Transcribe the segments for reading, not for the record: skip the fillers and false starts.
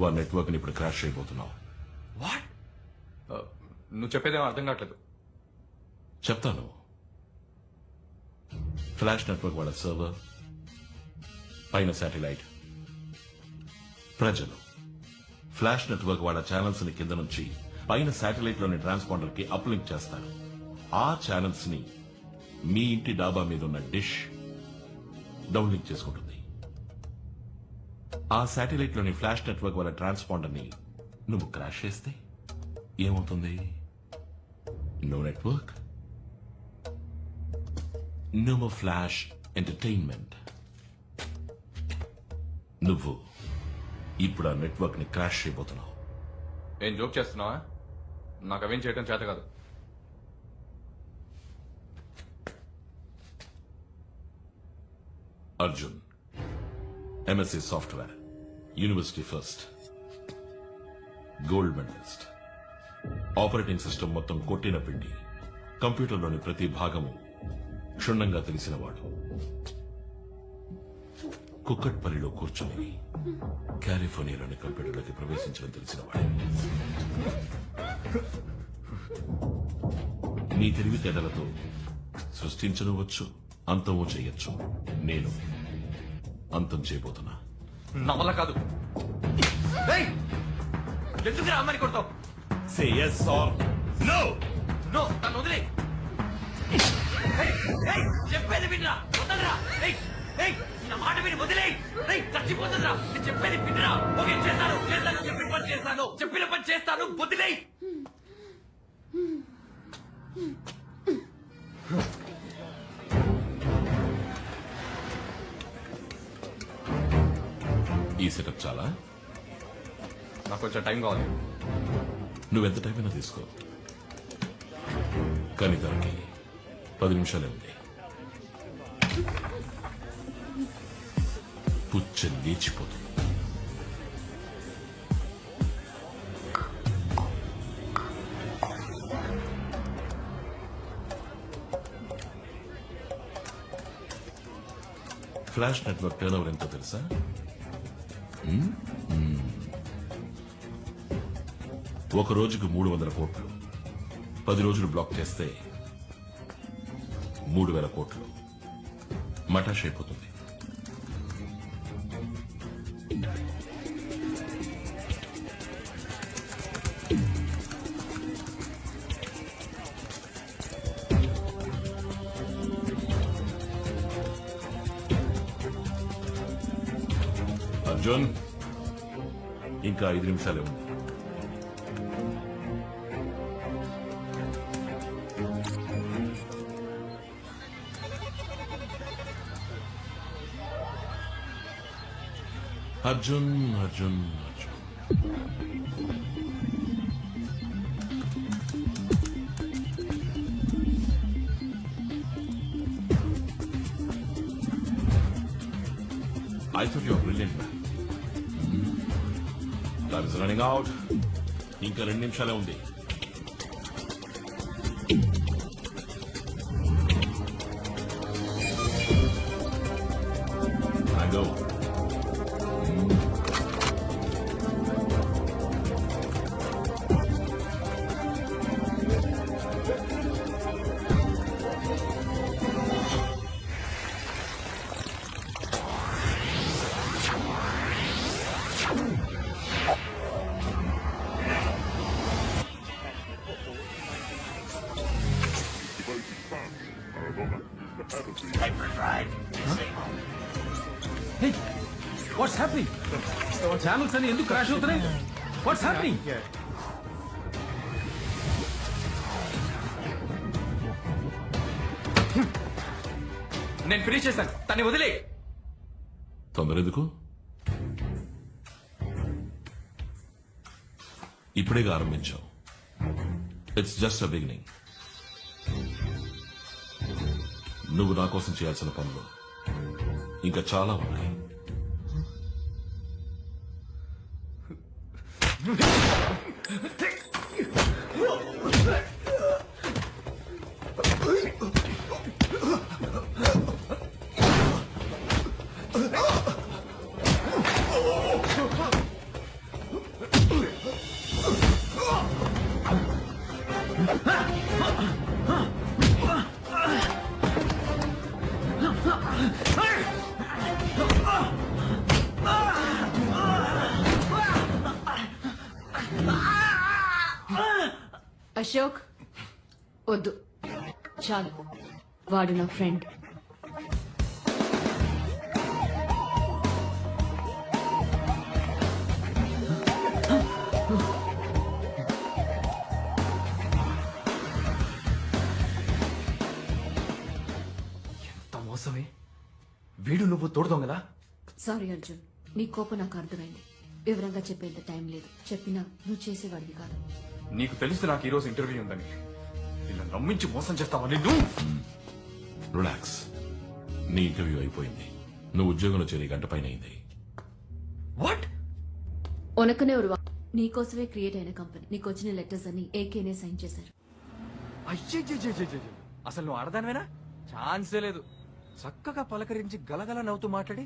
నువ్వు ఆ నెట్వర్క్ ని ఇప్పుడు క్రాష్ చేయబోతున్నావు. వాట్? నువ్వు చెప్పేదేమో అర్థం కావట్లేదు. చెప్తాను. ఫ్లాష్ నెట్వర్క్ వాళ్ళ సర్వర్, పైన శాటిలైట్, ప్రజలు ఫ్లాష్ నెట్వర్క్ వాళ్ళ ఛానల్స్ ని కింద నుంచి పైన శాటిలైట్ లోని ట్రాన్స్పాండర్ కి అప్లింక్ చేస్తారు. ఆ ఛానల్స్ ని మీ ఇంటి డాబా మీద ఉన్న డిష్ డౌన్లింక్ చేసుకుంటుంది. ఆ శాటిలైట్ లోని ఫ్లాష్ నెట్వర్క్ వాళ్ళ ట్రాన్స్పాండర్ ని నువ్వు క్రాష్ చేస్తే ఏమవుతుంది? No network, no flash entertainment. నువ్వు ఇప్పుడు ఆ నెట్వర్క్ ని క్రాష్ చేయబోతున్నావు. ఏం జోక్ చేస్తున్నావా? నాకు అవేం చేయడం చేత కాదు. Arjun, MSc software, university first, gold medalist, operating system మొత్తం కొట్టిన పిండి, కంప్యూటర్లోని ప్రతి భాగము క్షుణ్ణంగా తెలిసినవాడు, కుక్కట్పల్లిలో కూర్చొని కాలిఫోర్నియాలోని కంప్యూటర్లోకి ప్రవేశించడం తెలిసినవాడు. నీ తెలివితేటలతో సృష్టించనవచ్చు, అంతము చేయొచ్చు. నేను అంతం చేయబోతున్నా. నా వల్ల కాదు. ఎందుకు అమ్మని కొడతావు? Say yes or no. No, నన్ను వదిలే. చెప్పేది వినరా, వదలరా. నా మాట విని వదిలే. చచ్చిపోతుందిరా. నేను చెప్పేది వినరా. ఓకే, చేస్తాను చేస్తాను చెప్పిన పని చేస్తాను, చెప్పిన పని చేస్తాను, వదిలే. ఈ సెటప్ చాలా? నాకు కొంచెం టైం కావాలి. నువ్వెంత టైం అయినా తీసుకో, కానీ దానికి 10 నిమిషాలే ఉంది. పుచ్చ లేచిపోతుంది. ఫ్లాష్ నెట్వర్క్ టర్న్ ఓవర్ ఎంతో తెలుసా? ఒక రోజుకు 300 కోట్లు. 10 రోజులు బ్లాక్ చేస్తే 3000 కోట్లు. మటాష్ అయిపోతుంది. అర్జున్, ఇంకా 5 నిమిషాలే ఉంది. Arjun Arjun Arjun, I thought you were brilliant, man. Time is running out. ఇంకా 2 నిమిషాలే ఉంది. I go. Hey, what's happening? Channels అని ఎందుకు క్రాష్ అవుతున్నాయి? What's happening? నేను ఫినిష్ చేశాను, తన్ని వదిలే. తొందర ఎందుకు? ఇప్పుడేగా ఆరంభించావు. It's just a beginning. నువ్వు నా కోసం చేయాల్సిన పనులు ఇంకా చాలా ఉన్నాయి. అశోక్ వద్దు చాలు వాడు నా ఫ్రెండ్. ఎంత మోసమే. వీడు నువ్వు తోడుదాం కదా. సారీ అర్జున్, నీ కోపం నాకు అర్థమైంది. వివరంగా చెప్పేంత టైం లేదు. చెప్పినా నువ్వు చేసేవాడివి కాదు. నీకు తెలుసు నాకు ఈరోజు ఇంటర్వ్యూ ఉందని. ఇలా నమ్మించి మోసం చేస్తావా నిన్ను? రిలాక్స్. నీ ఇంటర్వ్యూ అయిపోయింది. నువ్వు ఉద్యోగంలో చేరి గంట పైన అయింది. వాట్? ఉనకనే ఉరువా నీకోసమే క్రియేట్ అయిన కంపెనీ. నీకు వచ్చిన లెటర్స్ అన్ని ఏకేనే సైన్ చేశారు. అయ్యో, అసలు నువ్వు ఆడదానివేనా? ఛాన్సే లేదు. చక్కగా పలకరించి గలగల నవ్వుతూ మాట్లాడి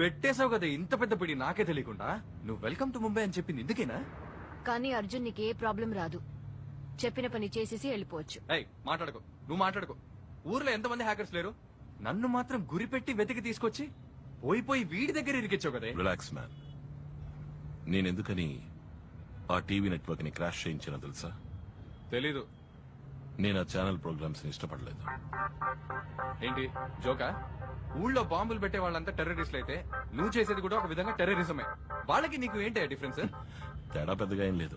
పెట్టేశావు కదా ఇంత పెద్ద పిడి నాకే తెలియకుండా. నువ్వు వెల్కమ్ టు ముంబై అని చెప్పింది ఇందుకేనా? కానీ అర్జున్ నీకు ఏ ప్రాబ్లం రాదు. చెప్పిన పని చేసేసి వెళ్ళిపోవచ్చు. ఏయ్ మాట్లాడుకో, నువ్వు మాట్లాడుకో. ఊర్లో ఎంతమంది హ్యాకర్స్ లేరు? నన్ను మాత్రం గురిపెట్టి వెతికి తీసుకొచ్చి పోయి వీడి దగ్గర ఇరికిచ్చావు కదా. Relax man. నేనెందుకని ఆ టీవీ నెట్వర్క్ ని క్రాష్ చేయించిన తెలుసా? తెలీదు. నేను ఆ ఛానల్ ప్రోగ్రామ్స్ ని ఇష్టపడలేదు. ఏంటి జోకా? ఊళ్ళో బాంబులు పెట్టే వాళ్ళంతా టెర్రరిస్టులు అయితే నువ్వు చేసేది కూడా ఒక విధంగా టెర్రరిజమే. వాళ్ళకి నీకు ఏంటి డిఫరెన్స్? తేడా పెద్దగా ఏం లేదు.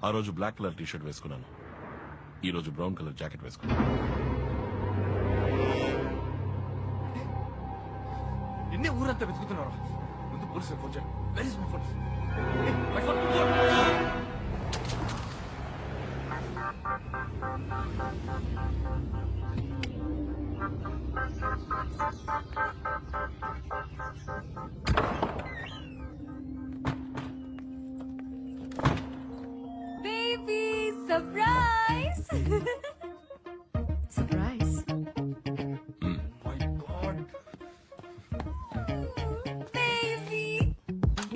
ఆ రోజు బ్లాక్ కలర్ టీషర్ట్ వేసుకున్నాను, ఈ రోజు బ్రౌన్ కలర్ జాకెట్ వేసుకున్నాను. నిన్నే ఊరంతా వెతుకుతున్నారు. ముందు పోలీసులు ఫోన్ చేయండి. Where is my phone? My phone. Baby, surprise! Surprise? My God. Baby!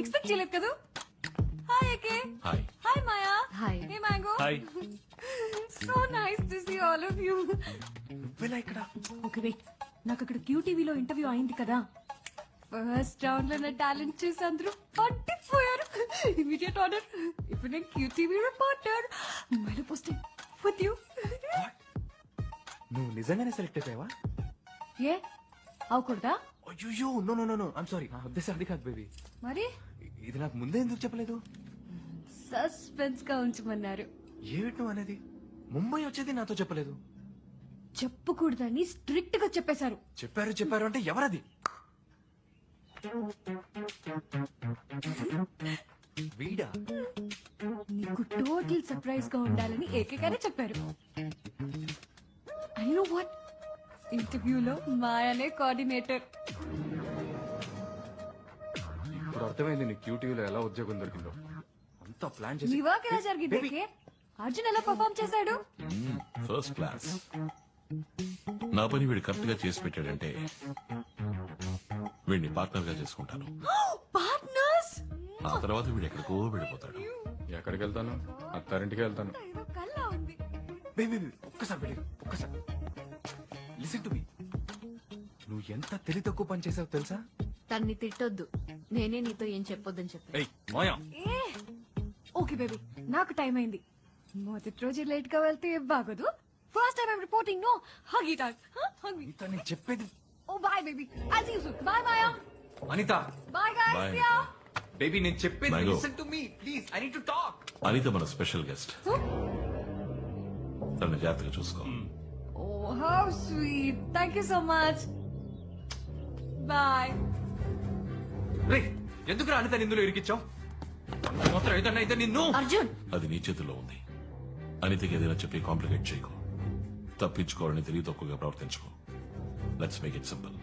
Expect చేయలేదు కదా? Hi, Ake. Hi. Hi, Maya. Hi. Hey, Mango. Hi. So nice to see all of you. నువ్వెలా ఇక్కడ? ఓకే వెయిట్, నాకు అక్కడ క్యూటీవీలో interview అయింది కదా. First round లో నా టాలెంట్ చూసి అందరూ పట్టిపోయారు. Immediate order. ఇప్పుడు నేను క్యూటీవీ రిపోర్టర్. ముంబైలో పోస్టింగ్ విత్ యూ. నువ్వు నిజంగానే సెలెక్ట్ అయిపోయావా? ఏ అవకూడదా? అయ్యో, no no no no, I'm sorry. నా ఉద్దేశం అది కాదు బేబీ. మరి ఇది నాకు ముందే ఎందుకు చెప్పలేదు? సస్పెన్స్ గా ఉంచమన్నారు. ఏమిటి నువ్వు అనేది? ముంబై వచ్చేది నాతో చెప్పలేదు. చెప్పకూడదని స్ట్రిక్ట్ గా చెప్పేశారు. చెప్పారు అంటే ఎవరది? వీడా? నీకు టోటల్ సర్ప్రైజ్ గా ఉండాలని ఏకగానే చెప్పారు. ఐ నో వాట్, ఇంటర్వ్యూలో మాయానే కోఆర్డినేటర్. ఇప్పుడు అర్థమైంది నీ క్యూటీవీలో ఎలా ఉద్యోగం దొరికిందో. అంతా ప్లాన్ నీ చేసి వర్క్ ఎలా జరిగింది? Baby. ఏకే? అర్జున్ ఎలా పర్ఫార్మ్ చేశాడు? First class. నా పని వీడు కరెక్ట్ గా చేసి పెట్టాడంటే వీడిని పార్ట్నర్ గా చేసుకుంటాను. పార్ట్నర్స్. ఆ తర్వాత వీడు ఎక్కడికో వెళ్ళిపోతాడు. ఎక్కడికి వెళ్తాను? అత్తారింటికి వెళ్తాను. ఏదో కల్లా ఉంది. బేబీ ఒక్కసారి వెళ్ళి ఒక్కసారి లిసన్ టు మీ. నువ్వు ఎంత తెలివి తక్కువ పని చేసావు తెలుసా? తన్ని తిట్టొద్దు. నేనే నీతో ఏం చెప్పొద్దని చెప్పాను. ఏయ్ మాయా, ఏ ఓకే బేబీ, నాకు టైం అయింది. మొదటి రోజు లేట్ గా వెళ్తే బాగోదు. First time I'm reporting. No hug it out. Hug me. Anitha నేను చెప్పేది. Oh bye baby, I see you soon. Bye Maya. Anitha bye guys. Bye, see you. Baby నేను చెప్పేది Mango. Listen to me please. I need to talk. Anitha మన special guest. తనని జాగ్రత్తగా చూసుకో. Oh, how sweet. Thank you so much. Bye. రే ఎందుకు అనిత నిందులో ఇరికిచ్చావు? మాత్రం ఏదన్నా అయితే నిన్ను. అర్జున్, అది నీ చేతుల్లో ఉంది. అనితకి ఏదైనా చెప్పి కాంప్లికేట్ చేయకు. తప్పించుకోవాలని తెలివి తక్కువగా ప్రవర్తించుకో. Let's make it simple.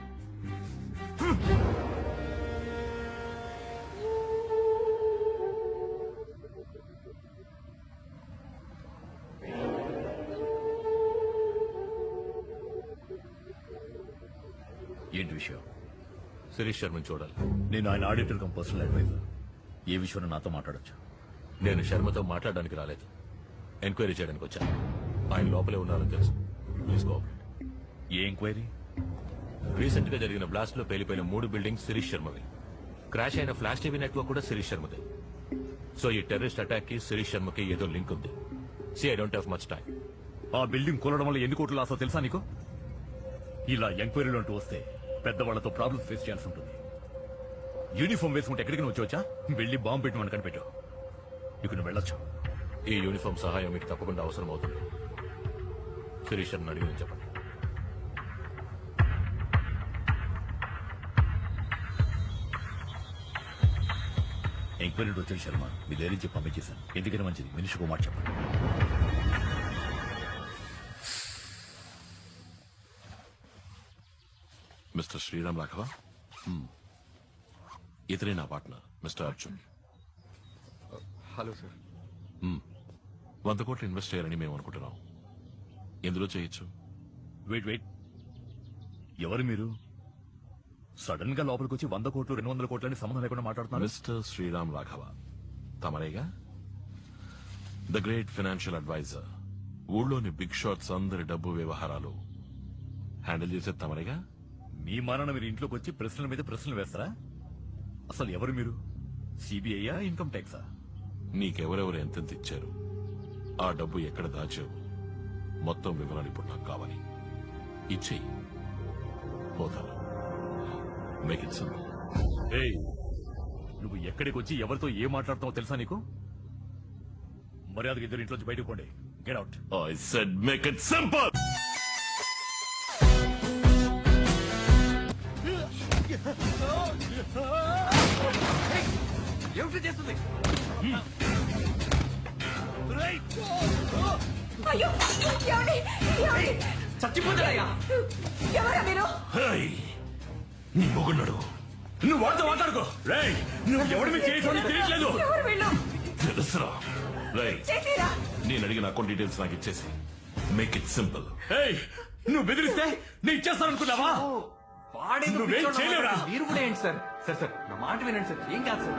ఏంటి విషయం? శిరీష్ శర్మని చూడాలి. నేను ఆయన ఆడిటర్ కమ్ పర్సనల్ అడ్వైజర్. ఏ విషయంలో నాతో మాట్లాడొచ్చు? నేను శర్మతో మాట్లాడడానికి రాలేదు, ఎంక్వైరీ చేయడానికి వచ్చాను. ఆయన లోపలే ఉన్నారని తెలుసు. Please cooperate. A enquiry? Recent గా జరిగిన బ్లాస్ట్ లో పేలిపోయిన 3 బిల్డింగ్స్ శిరీష్ శర్మవి. క్రాష్ అయిన ఫ్లాష్ టీవీ నెట్వర్క్ కూడా శిరీష్ శర్మదే. సో ఈ టెర్రరిస్ట్ అటాక్ కి శిరీష్ శర్మకి ఏదో లింక్ ఉంది. I don't have much time. ఆ బిల్డింగ్ కూలడం వల్ల ఎన్ని కోట్లు లాసో తెలుసా నీకు? ఇలా ఎంక్వైరీలు అంటూ వస్తే పెద్దవాళ్లతో ప్రాబ్లమ్స్ ఫేస్ చేయాల్సి ఉంటుంది. యూనిఫామ్ వేసుకుంటే ఎక్కడికి నువ్వు వచ్చా? వెళ్ళి బాంబు పెట్టి మనం కనిపెట్టు. ఇక నువ్వు వెళ్ళొచ్చు. ఈ యూనిఫామ్ సహాయం మీకు తప్పకుండా అవసరం అవుతుంది. శిరీష్ శర్మ అడిగి చెప్పండి. ఎంక్వైరీ వచ్చాడు శర్మ. మీ ధైర్యం చెప్పి పంపించేశాను. ఎందుకని మంచిది మనిషికి మాట చెప్పండి. మిస్టర్ శ్రీరామ్ రాఘవ, ఇతనే నా partner mister Arjun. Hello sir. 100 కోట్లు ఇన్వెస్ట్ చేయాలని మేము అనుకుంటున్నాం. ఎందులో చేయొచ్చు? వెయిట్, ఎవరు మీరు? సడన్ గా లోపలికి వచ్చి 100 కోట్లు 200 కోట్లని సంబంధం లేకుండా మాట్లాడుతున్నారు. మిస్టర్ శ్రీరామ్ రాఘవ తమరేగా? The great financial advisor. ఊళ్ళోని బిగ్ షాట్స్ అందరి డబ్బు వ్యవహారాలు హ్యాండిల్ చేసేది తమరేగా? మీ మానాన మీరు ఇంట్లోకి వచ్చి ప్రశ్నల మీద ప్రశ్నలు వేస్తారా? అసలు ఎవరు మీరు? సిబిఐయా, ఇన్కమ్ ట్యాక్సా? నీకెవరెవరు ఎంతెంత ఇచ్చారు, ఆ డబ్బు ఎక్కడ దాచావు, మొత్తం వివరాలు ఇప్పుడు నాకు కావాలి. ఇచ్చేయి, పోతాను. Make it simple. ఏయ్, నువ్వు ఎక్కడికి వచ్చి ఎవరితో ఏం మాట్లాడుతావో తెలుసా నీకు? మర్యాదగా ఇద్దరు ఇంట్లోంచి బయటకు పోండి. Get out. I said make it simple. ఏమిటి చేస్తుంది? అయ్యో ఏమండి ఏమండి చచ్చిపోతాడయ్యా. ఎవరా మీరు? Hey, నీ మొగున్నాడు. నువ్వు వాడితో మాట్లాడుకో. రేయ్, నువ్వు ఎవరి మీద చేయటం తెలియట్లేదు. ఎవరు వీళ్ళు? తెలుసురా. రై, చేతిరా. నేను అడిగిన అకౌంట్ డీటెయిల్స్ నాకు ఇచ్చేసి మేక్ ఇట్ సింపుల్. ఏయ్, నువ్వు బెదిరిస్తే నేను ఇచ్చేస్తాననుకున్నావా? వాడేదో నువ్వేం పిచ్చోడు చేయలేవురా? అన్నమాట. మీరు కూడా ఏంటి సార్? సార్ నా మాట వినండి సార్. ఏం కాదు సార్.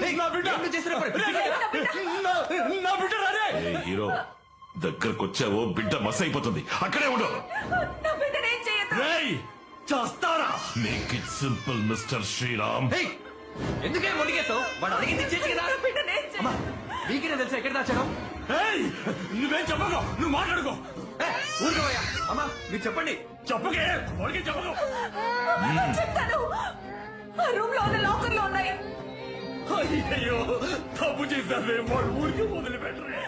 రేయ్, నా బిడ్డ. ఏం చేసినా పర్లేదు. నా బిడ్డ రారే. ఏ హీరో, దగ్గరకు వచ్చావో బిడ్డ మస్ అయిపోతుంది. అక్కడే ఉండు. నా బిడ్డనేం చేయొద్దు. రేయ్, చేస్తారా? Make it simple mister Sriram. ఏయ్, ఎందుకే మొడిగేసావు? వాడు అడిగింది ఇచ్చేసి కదా. నా బిడ్డనేం చేయొద్దు. అమ్మా, మీకేనా తెలుసా ఎక్కడ దాచాను? ఏయ్, నువ్వేం చెప్పకు. నువ్వు మాట్లాడుకో. ఊరుకోవయ్యా. అమ్మా, మీరు చెప్పండి. చెప్పకే, వాడికి చెప్పకు. చెప్తాను. ఆ రూమ్ లో ఉన్న లాకర్ లో ఉన్నాయి. అయ్యో, తప్పు చేశావే. వాడు ఊరికి వదిలి పెట్టరే.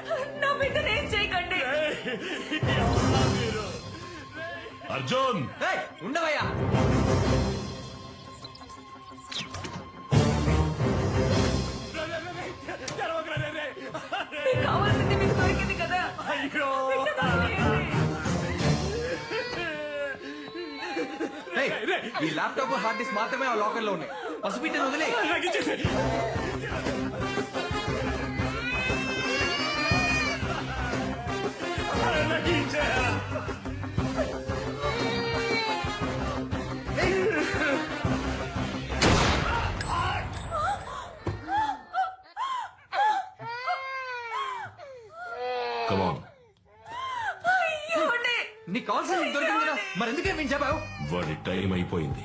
నా బిడ్డనేం చేయకండి. ఎవరా మీరు? అర్జున్, ఏయ్, ఉండవయ్యా. తెరవకురా, రే, రే. మీకు కావాల్సింది మీకు దొరికింది కదా. అయ్యో. ఏయ్, ఈ ల్యాప్టాప్ హార్డ్ డిస్క్ మాత్రమే ఆ లాకర్ లో ఉన్నాయి. పసిపిట్టను వదిలే. నాకు ఇచ్చేసి. నాకు ఇచ్చేయ్. come on. ఏమండి? నీకు కావాల్సింది నీకు దొరికింది కదా, మరి ఎందుకే మేము చెప్పావు? వాడి టైం అయిపోయింది.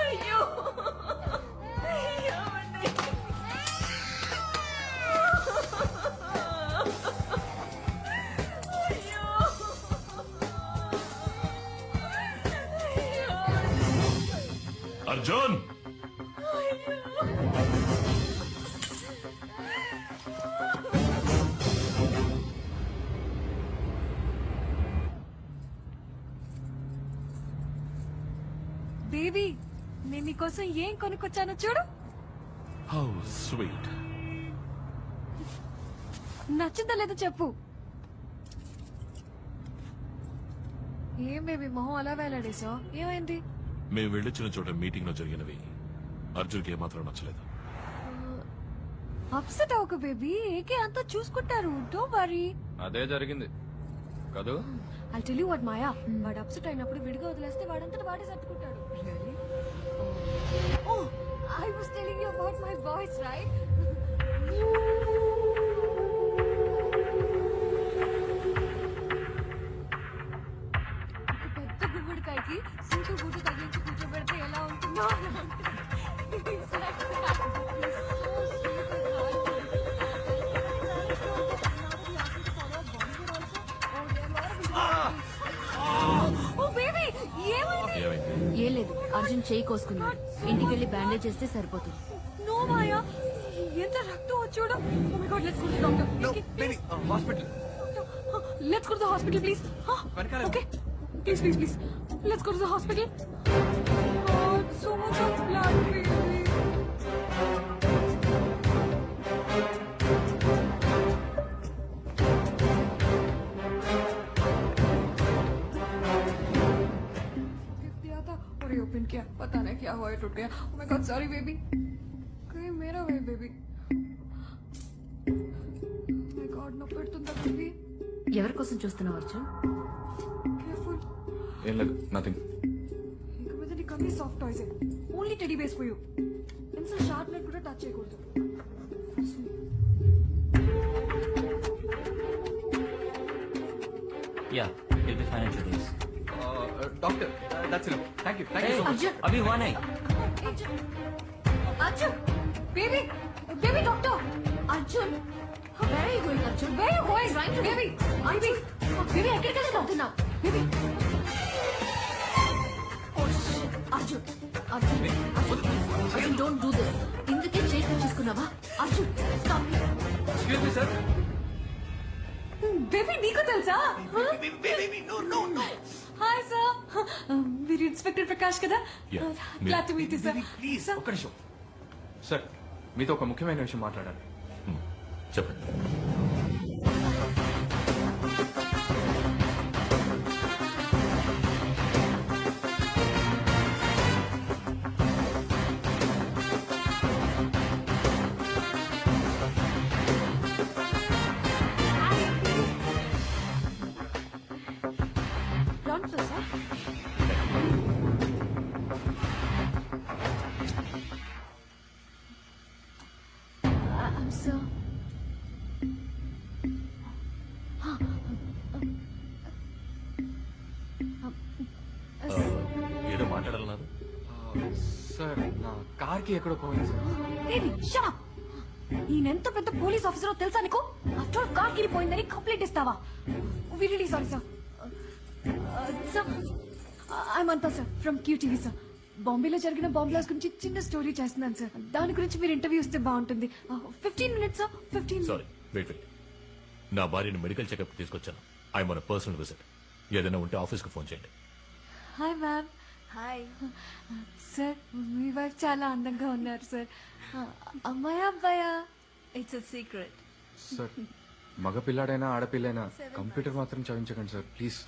అయ్యో ఏమండి? అయ్యో. అర్జున్, బేబీ, నేను నీకోసం ఏం కొనుక్కొచ్చానో చూడు. How sweet. నచ్చిందా లేదో చెప్పు. ఏం బేబీ మొహం అలా వేలాడేసా? ఏమైంది? మేము వెళ్ళొచ్చిన చోట మీటింగ్ లో జరిగినవి అర్జున్కి ఏమాత్రం నచ్చలేదు. అప్సెట్ అవ్వకు బేబీ, ఏకే అంతా చూసుకుంటారు. Don't worry. అదే జరిగింది కదూ. I tell you what Maya, వాడు అప్సెట్ అయినప్పుడు విడిగా వదిలేస్తే వాడంతట వాడే సర్దుకుంటాడు. Really? Oh, I was telling you about my boys, right? పెద్ద గుమ్మడికాయకి సీటు బూటు తగిలించి కూర్చోబెడితే ఎలా ఉంటుందో అలా ఉంటుంది. It's like that. It's so sweet and heartfelt. Arjun చేయి కోసుకున్నాడు. ఇంటికి వెళ్ళి బ్యాండేజ్ చేస్తే సరిపోతుంది. నో మాయా, ఎంత రక్తం వచ్చాడో. Oh my god, let's go to doctor. Hospital. Let's go to the hospital please. వెనకాల. Okay, please please please, let's go to the hospital. God, so much of blood baby. और ये open किया, पता नहीं क्या हुआ, ये टूट गया. Oh my God, sorry baby. कहीं मेरा है baby. Oh my God, no పెడుతుందా baby. ఎవరి కోసం చూస్తున్నావు అర్జున్? Careful. ఏం లేదు, నథింగ్. ఇక మీద నీకు అన్ని soft toys. Only teddy base for you. ఎంత షార్ప్ నెట్ కూడా టచ్ చేయకూడదు. Yeah, he'll be fine in 2 days. Doctor, that's it. Thank you so much. Arjun, Abhi, one eye. Arjun, Arjun, baby, baby doctor. Arjun, where are you going, Arjun? Where are you going? Trying to- Baby, baby, baby, ఎక్కడికి వెళ్తున్నావు? Baby. Oh, shit. Arjun, Arjun, Arjun, don't do this. ఇందుకే చేయి తీసుకున్నావా? Arjun, stop. Excuse me sir. Baby నీకు తెలుసా? Hi sir, మీరు inspector Prakash కదా? Yeah. Glad to meet you sir. Sir, ఒక్క నిమిషం సార్, మీతో ఒక ముఖ్యమైన విషయం మాట్లాడాలి. చెప్పండి. Don't do, sir. I'm so... ఏదో మాట్లాడాలన్నారు. సార్, నా కార్కి ఎక్కడో పోయింది సార్. Baby shut up. ఈయనెంత పెద్ద పోలీస్ ఆఫీసరో తెలుసా నీకు? ఆఫ్టర్ ఆల్ కార్ కిరిపోయిందని కంప్లైంట్ ఇస్తావా? We really sorry sir. Sir, I'm అంతా సార్ ఫ్రమ్ క్యూటీవీ సార్. బాంబేలో జరిగిన బాంబ్ బ్లాస్ట్ గురించి చిన్న స్టోరీ చేస్తున్నాను సార్. దాని గురించి మీరు ఇంటర్వ్యూ ఇస్తే బాగుంటుంది. 15 minutes సార్, 15. Sorry, wait. నా భార్యను మెడికల్ చెకప్ తీసుకొచ్చాను. ఐ మన పర్సనల్ విజిట్. ఏదైనా ఉంటే ఆఫీస్కి ఫోన్ చేయండి. Hi ma'am. హాయ్. సార్, మీ వైఫ్ చాలా అందంగా ఉన్నారు సార్. అమ్మాయా అబ్బాయా? It's a secret. సార్, మగ పిల్లాడైనా ఆడపిల్లైనా కంప్యూటర్ మాత్రం చదివించకండి సార్, ప్లీజ్.